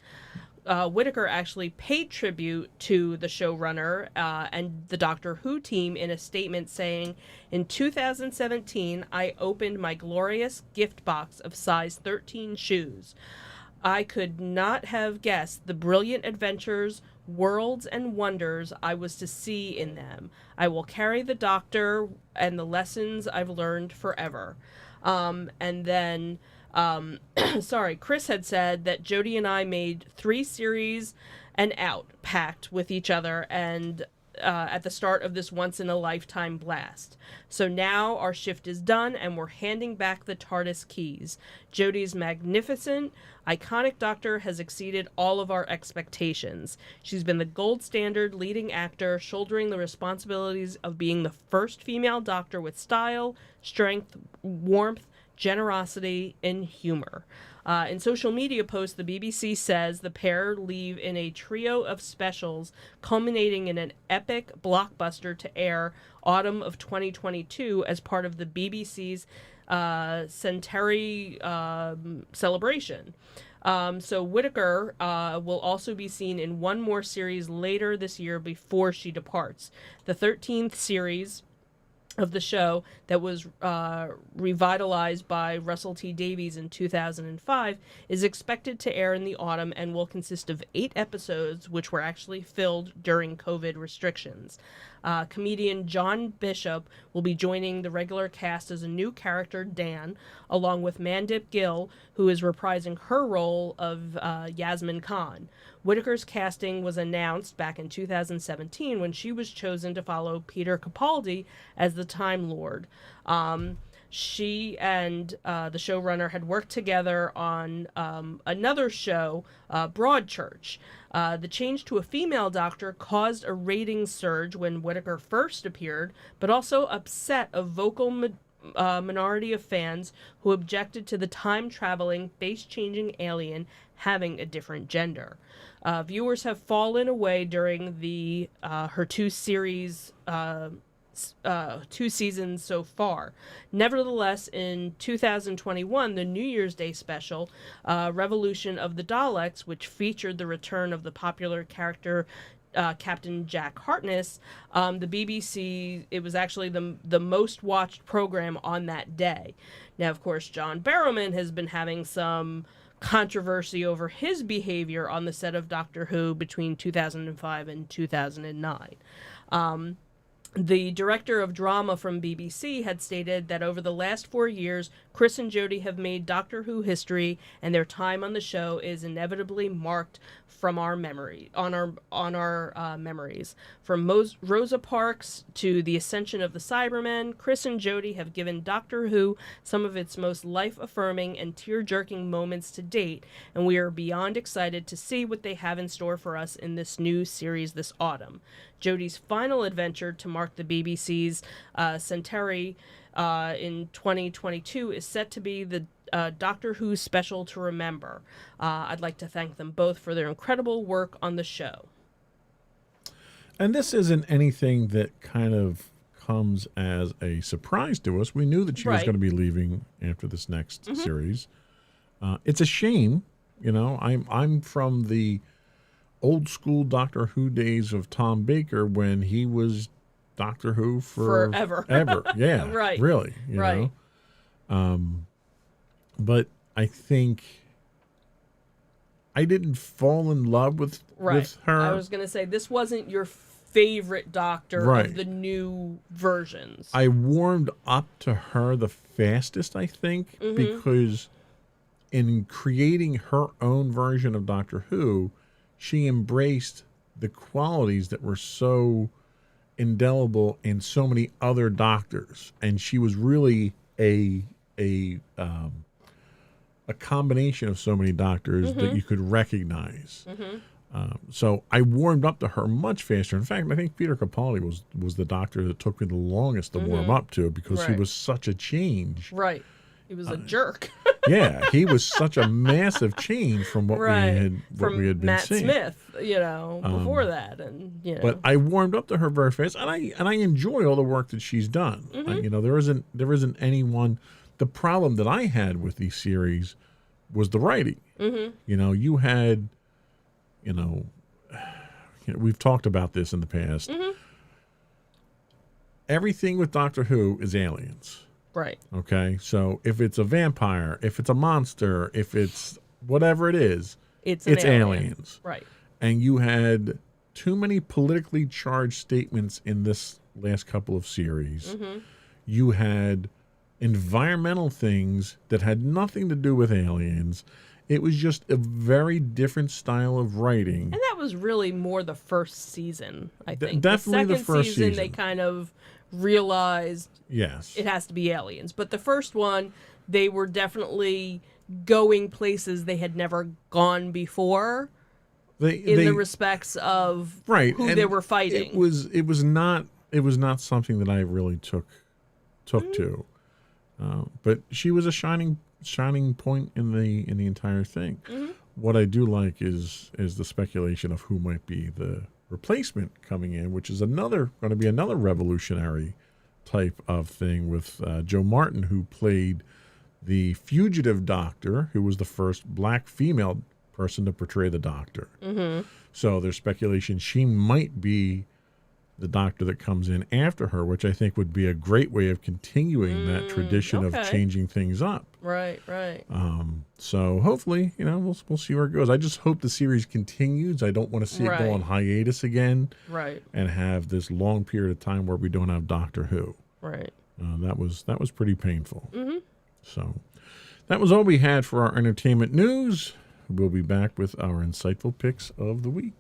Whittaker actually paid tribute to the showrunner and the Doctor Who team in a statement saying, "In 2017, I opened my glorious gift box of size 13 shoes. I could not have guessed the brilliant adventures, worlds, and wonders I was to see in them. I will carry the Doctor and the lessons I've learned forever." And then... Chris had said that Jodie and I made 3 series and out pact with each other and at the start of this once-in-a-lifetime blast. So now our shift is done and we're handing back the TARDIS keys. Jodie's magnificent, iconic Doctor has exceeded all of our expectations. She's been the gold standard leading actor, shouldering the responsibilities of being the first female Doctor with style, strength, warmth, generosity, and humor. In social media posts, the BBC says the pair leave in a trio of specials culminating in an epic blockbuster to air autumn of 2022 as part of the BBC's centenary celebration. So Whittaker will also be seen in one more series later this year before she departs. The 13th series of the show that was revitalized by Russell T Davies in 2005 is expected to air in the autumn and will consist of 8 episodes, which were actually filmed during COVID restrictions. Comedian John Bishop will be joining the regular cast as a new character, Dan, along with Mandip Gill, who is reprising her role of Yasmin Khan. Whittaker's casting was announced back in 2017 when she was chosen to follow Peter Capaldi as the Time Lord. She and the showrunner had worked together on another show, Broadchurch. The change to a female doctor caused a ratings surge when Whittaker first appeared, but also upset a vocal minority of fans who objected to the time-traveling, face-changing alien having a different gender. Viewers have fallen away during the her 2 series 2 seasons so far. Nevertheless, in 2021, the New Year's Day special, Revolution of the Daleks, which featured the return of the popular character Captain Jack Harkness, the BBC, it was actually the most watched program on that day. Now, of course, John Barrowman has been having some controversy over his behavior on the set of Doctor Who between 2005 and 2009. The director of drama from BBC had stated that over the last 4 years, Chris and Jodie have made Doctor Who history, and their time on the show is inevitably marked from our memories. From Rosa Parks to the ascension of the Cybermen, Chris and Jodie have given Doctor Who some of its most life-affirming and tear-jerking moments to date, and we are beyond excited to see what they have in store for us in this new series this autumn. Jodie's final adventure to mark the BBC's centenary in 2022 is set to be the Doctor Who special to remember. I'd like to thank them both for their incredible work on the show. And this isn't anything that kind of comes as a surprise to us. We knew that she was going to be leaving after this next series. It's a shame, you know. I'm from the old school Doctor Who days of Tom Baker when he was Doctor Who forever. Ever. Yeah. Right. Really. You know? But I think I didn't fall in love with her. I was going to say, this wasn't your favorite Doctor of the new versions. I warmed up to her the fastest, I think, because in creating her own version of Doctor Who, she embraced the qualities that were so indelible in so many other doctors, and she was really a combination of so many doctors that you could recognize. So I warmed up to her much faster. In fact, I think Peter Capaldi was the doctor that took me the longest to warm up to, because he was such a change. Right. He was a jerk. Yeah, he was such a massive change from what we had been Matt seeing. Smith, you know, before that, and you know. But I warmed up to her very fast, and I enjoy all the work that she's done. You know, there isn't anyone. The problem that I had with these series was the writing. You know, you had, you know, we've talked about this in the past. Everything with Doctor Who is aliens. Right. Okay, so if it's a vampire, if it's a monster, if it's whatever it is, it's aliens. Right. And you had too many politically charged statements in this last couple of series. You had environmental things that had nothing to do with aliens. It was just a very different style of writing. And that was really more the first season, I think. Definitely the first season. They kind of realized it has to be aliens. But the first one, they were definitely going places they had never gone before in the respects of who they were fighting. It was not something that I really took to. But she was a shining point in the entire thing. What I do like is the speculation of who might be the replacement coming in, which is going to be another revolutionary type of thing with Joe Martin, who played the fugitive Doctor, who was the first black female person to portray the Doctor. So there's speculation she might be the doctor that comes in after her, which I think would be a great way of continuing that tradition of changing things up. Right. So hopefully, we'll see where it goes. I just hope the series continues. I don't want to see it go on hiatus again. Right. And have this long period of time where we don't have Doctor Who. Right. That was pretty painful. Mm-hmm. So that was all we had for our entertainment news. We'll be back with our insightful picks of the week.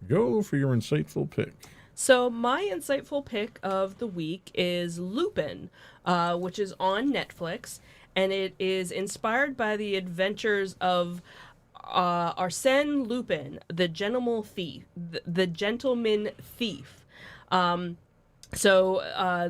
Go for your insightful pick. So my insightful pick of the week is Lupin, which is on Netflix, and it is inspired by the adventures of Arsène Lupin, the gentleman thief. So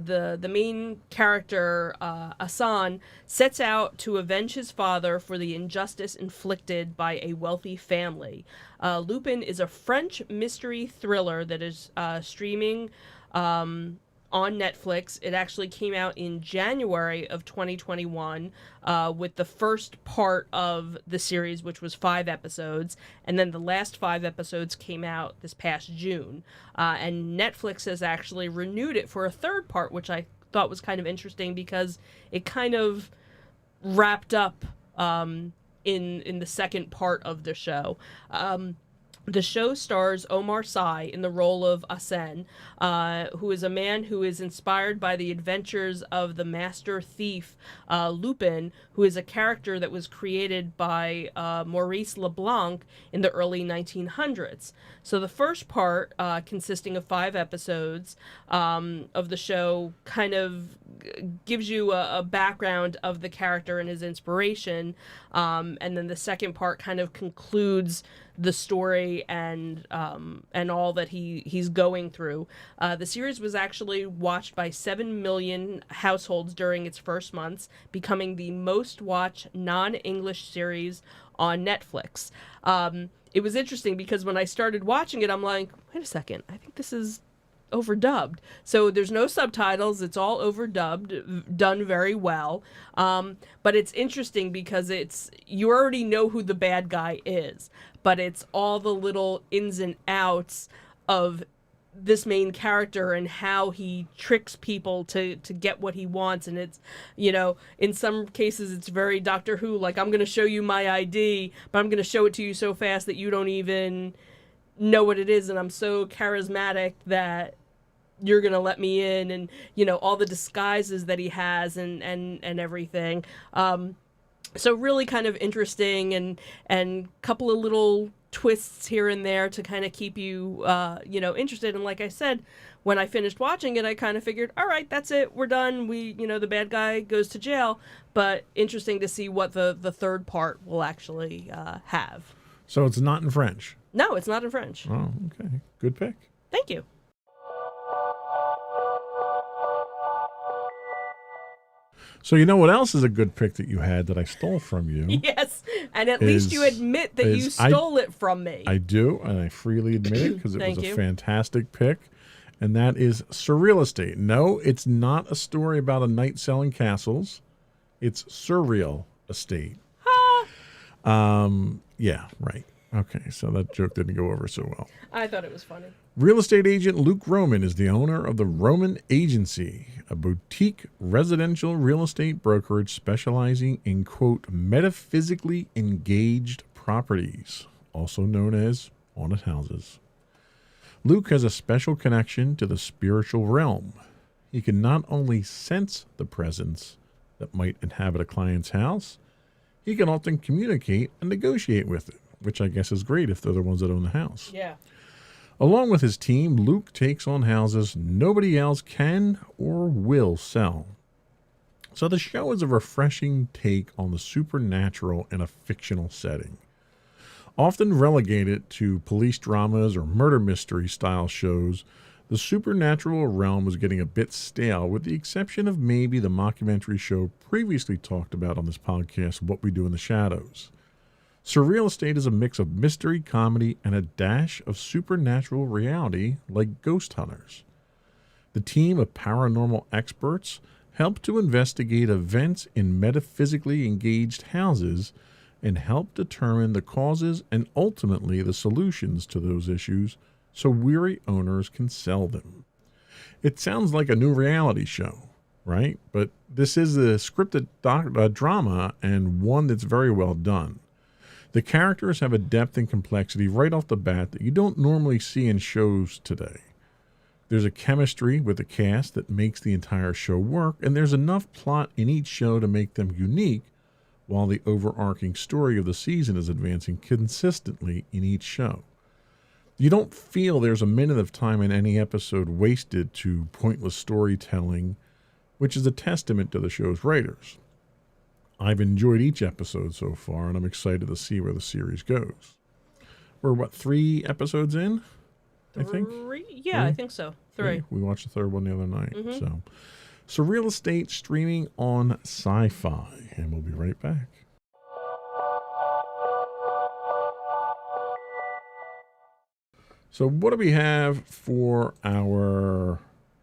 the main character, Hassan, sets out to avenge his father for the injustice inflicted by a wealthy family. Lupin is a French mystery thriller that is streaming on Netflix. It actually came out in January of 2021 with the first part of the series, which was 5 episodes, and then the last 5 episodes came out this past June. And Netflix has actually renewed it for a third part, which I thought was kind of interesting because it kind of wrapped up in the second part of the show. The show stars Omar Sy in the role of Arsène, who is a man who is inspired by the adventures of the master thief Lupin, who is a character that was created by Maurice Leblanc in the early 1900s. So the first part, consisting of 5 episodes of the show, kind of gives you a background of the character and his inspiration, and then the second part kind of concludes the story and all that he's going through. The series was actually watched by 7 million households during its first months, becoming the most watched non-English series on Netflix. It was interesting because when I started watching it, I'm like, wait a second, I think this is overdubbed. So there's no subtitles. It's all overdubbed, done very well. But it's interesting because you already know who the bad guy is, but it's all the little ins and outs of this main character and how he tricks people to get what he wants. And it's, in some cases it's very Doctor Who, like, I'm going to show you my ID, but I'm going to show it to you so fast that you don't even know what it is, and I'm so charismatic that you're going to let me in, and, all the disguises that he has and everything. So really kind of interesting, and couple of little twists here and there to kind of keep you, interested. And like I said, when I finished watching it, I kind of figured, all right, that's it. We're done. The bad guy goes to jail. But interesting to see what the third part will actually have. So it's not in French? No, it's not in French. Oh, okay. Good pick. Thank you. So you know what else is a good pick that you had that I stole from you? Yes, and at least you admit that you stole it from me. I do, and I freely admit it because it was a fantastic pick, and that is Surreal Estate. No, it's not a story about a knight selling castles. It's Surreal Estate. Yeah, right. Okay, so that joke didn't go over so well. I thought it was funny. Real estate agent Luke Roman is the owner of the Roman Agency, a boutique residential real estate brokerage specializing in, quote, metaphysically engaged properties, also known as haunted houses. Luke has a special connection to the spiritual realm. He can not only sense the presence that might inhabit a client's house, he can often communicate and negotiate with it, which I guess is great if they're the ones that own the house. Yeah. Along with his team, Luke takes on houses nobody else can or will sell. So the show is a refreshing take on the supernatural in a fictional setting. Often relegated to police dramas or murder mystery style shows, the supernatural realm was getting a bit stale, with the exception of maybe the mockumentary show previously talked about on this podcast, What We Do in the Shadows. Surreal Estate is a mix of mystery, comedy, and a dash of supernatural reality like Ghost Hunters. The team of paranormal experts help to investigate events in metaphysically engaged houses and help determine the causes and ultimately the solutions to those issues so weary owners can sell them. It sounds like a new reality show, right? But this is a scripted drama and one that's very well done. The characters have a depth and complexity right off the bat that you don't normally see in shows today. There's a chemistry with the cast that makes the entire show work, and there's enough plot in each show to make them unique, while the overarching story of the season is advancing consistently in each show. You don't feel there's a minute of time in any episode wasted to pointless storytelling, which is a testament to the show's writers. I've enjoyed each episode so far, and I'm excited to see where the series goes. We're, 3 episodes in? I think? Yeah, I think so. 3. We watched the third one the other night. So Real Estate streaming on Sci-Fi, and we'll be right back. So what do we have for our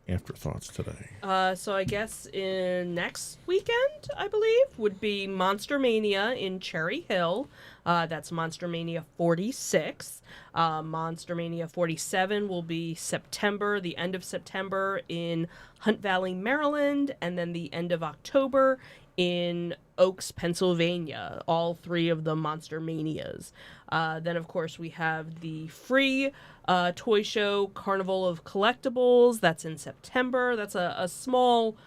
afterthoughts today? So I guess in next weekend, I believe, would be Monster Mania in Cherry Hill. That's Monster Mania 46. Monster Mania 47 will be September, the end of September in Hunt Valley, Maryland, and then the end of October in Oaks, Pennsylvania. All 3 of the Monster Manias. Then, of course, we have the free toy show Carnival of Collectibles. That's in September. That's a small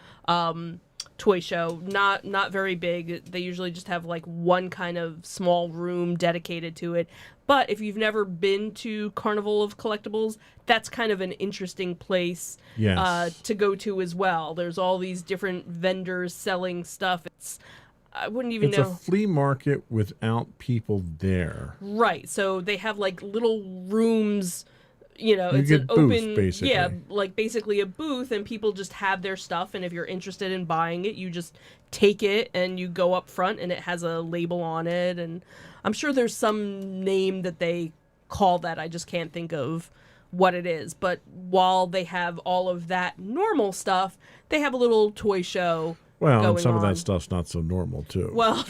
toy show, not very big. They usually just have like one kind of small room dedicated to it. But if you've never been to Carnival of Collectibles, that's kind of an interesting place to go to as well. There's all these different vendors selling stuff. I wouldn't even know. It's a flea market without people there. Right. So they have like little rooms, it's get an booth, open, basically. like basically a booth, and people just have their stuff, and if you're interested in buying it, you just take it and you go up front and it has a label on it, and I'm sure there's some name that they call that. I just can't think of what it is. But while they have all of that normal stuff, they have a little toy show. Well, and some of that stuff's not so normal, too. Well,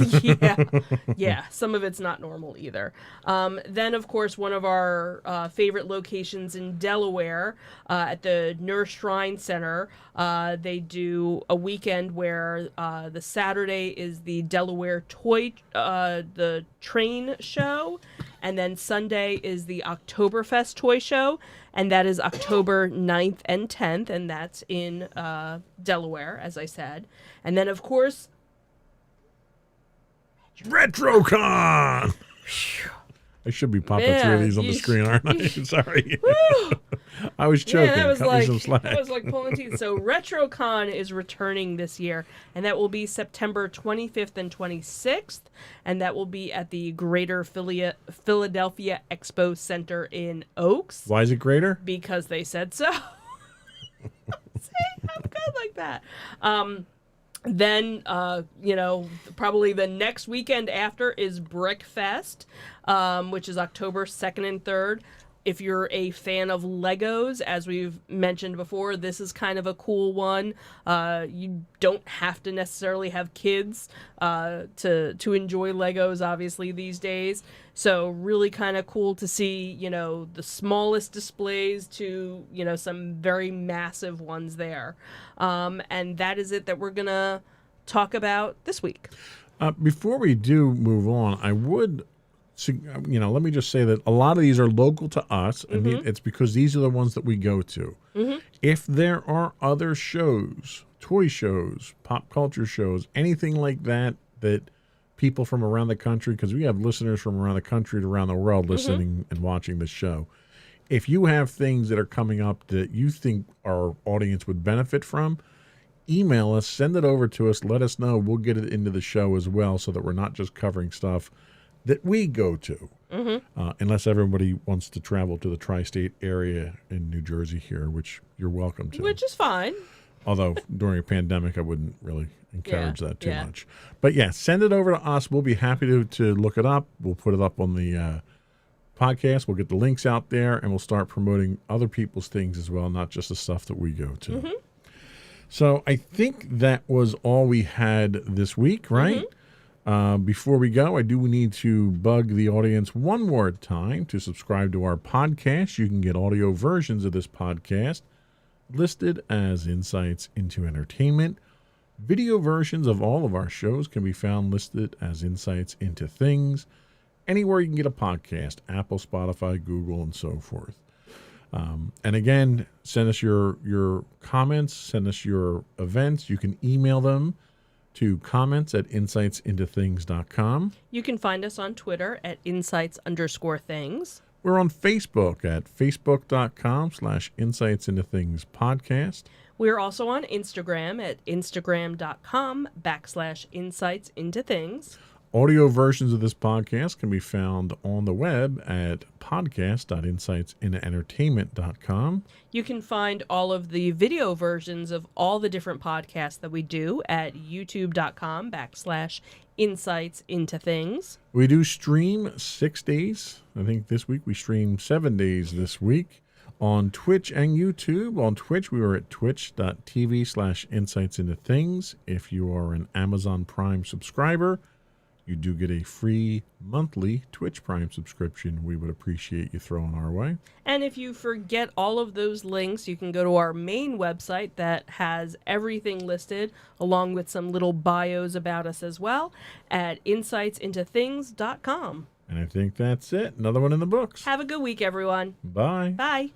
yeah, some of it's not normal either. Then, of course, one of our favorite locations in Delaware, at the Nurse Shrine Center, they do a weekend where the Saturday is the Delaware the train show, and then Sunday is the Oktoberfest toy show, and that is October 9th and 10th, and that's in Delaware, as I said. And then, of course, RetroCon! I should be popping 3 of these on the screen, aren't I? Sorry. I was choking. Yeah, Cut me some slack. that was like pulling teeth. So RetroCon is returning this year, and that will be September 25th and 26th, and that will be at the Greater Philadelphia Expo Center in Oaks. Why is it greater? Because they said so. See, I'm good like that. Then, probably the next weekend after is Brickfest, which is October 2nd and 3rd. If you're a fan of Legos, as we've mentioned before, this is kind of a cool one. You don't have to necessarily have kids to enjoy Legos, obviously, these days. So really kind of cool to see, the smallest displays to, some very massive ones there. And that is it that we're going to talk about this week. Before we do move on, I would... let me just say that a lot of these are local to us, and it's because these are the ones that we go to. If there are other shows, toy shows, pop culture shows, anything like that, that people from around the country, because we have listeners from around the country to around the world listening and watching this show. If you have things that are coming up that you think our audience would benefit from, email us, send it over to us, let us know. We'll get it into the show as well, so that we're not just covering stuff that we go to, unless everybody wants to travel to the tri-state area in New Jersey here, which you're welcome to. Which is fine. Although during a pandemic, I wouldn't really encourage that too much. But yeah, send it over to us. We'll be happy to look it up. We'll put it up on the podcast. We'll get the links out there, and we'll start promoting other people's things as well, not just the stuff that we go to. So I think that was all we had this week, right? Before we go, I do need to bug the audience one more time to subscribe to our podcast. You can get audio versions of this podcast listed as Insights into Entertainment. Video versions of all of our shows can be found listed as Insights into Things. Anywhere you can get a podcast, Apple, Spotify, Google, and so forth. And again, send us your comments, send us your events. You can email them to comments@insightsintothings.com. You can find us on Twitter at insights_things. We're on Facebook at facebook.com/insightsintothingspodcast. We're also on Instagram at instagram.com/insightsintothings. Audio versions of this podcast can be found on the web at podcast.insightsintoentertainment.com. You can find all of the video versions of all the different podcasts that we do at youtube.com/insightsintothings. We do stream 6 days. I think this week we streamed 7 days this week on Twitch and YouTube. On Twitch, we are at twitch.tv/insightsintothings. If you are an Amazon Prime subscriber, you do get a free monthly Twitch Prime subscription. We would appreciate you throwing our way. And if you forget all of those links, you can go to our main website that has everything listed, along with some little bios about us as well, at insightsintothings.com. And I think that's it. Another one in the books. Have a good week, everyone. Bye. Bye.